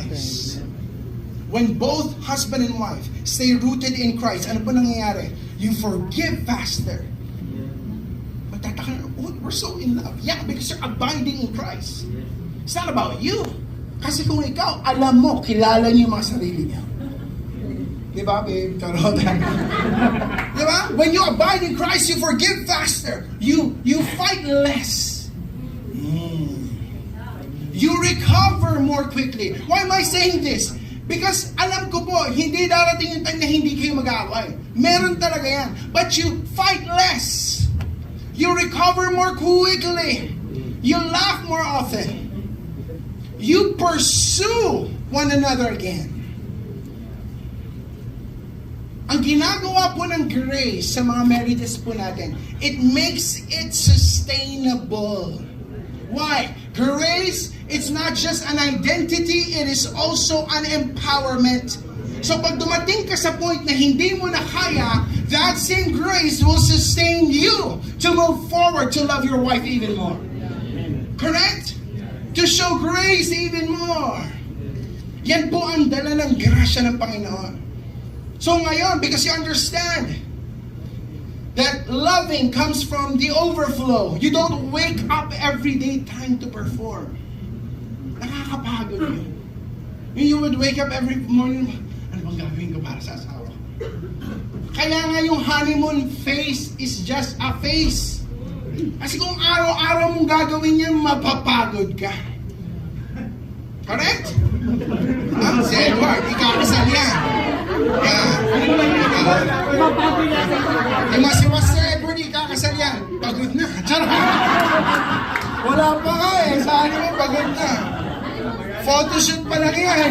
lives. When both husband and wife stay rooted in Christ, ano pa nangyayari? You forgive faster. Magtataka na, oh, we're so in love. Yeah, because you're abiding in Christ. It's not about you. Kasi kung ikaw, alam mo, kilala niyo yung mga sarili niyo. Diba, babe? Diba? When you abide in Christ, you forgive faster. You fight less. You recover more quickly. Why am I saying this? Because alam ko po, hindi darating yung time na hindi kayo mag-aaway. Meron talaga yan. But you fight less. You recover more quickly. You laugh more often. You pursue one another again. Ang ginagawa po ng grace sa mga marriages po natin, it makes it sustainable. Why? Grace, it's not just an identity, it is also an empowerment. So pag dumating ka sa point na hindi mo na kaya, that same grace will sustain you to move forward to love your wife even more. Correct? To show grace even more. Yan po ang dala ng grasya ng Panginoon. So ngayon, because you understand that loving comes from the overflow. You don't wake up every day trying to perform. Nakakapagod yun. You would wake up every morning, ano bang gagawin ko para sa asawa? Kaya nga yung honeymoon phase is just a phase. Kasi kung araw-araw mong gagawin yan, mapapagod ka. Correct? Si Edward, ikakasal yan. Si Master Edward, ikakasal yan. Pagod na. Charot! Wala pa nga eh. Saan mo pagod na? Photoshoot pa lang yan.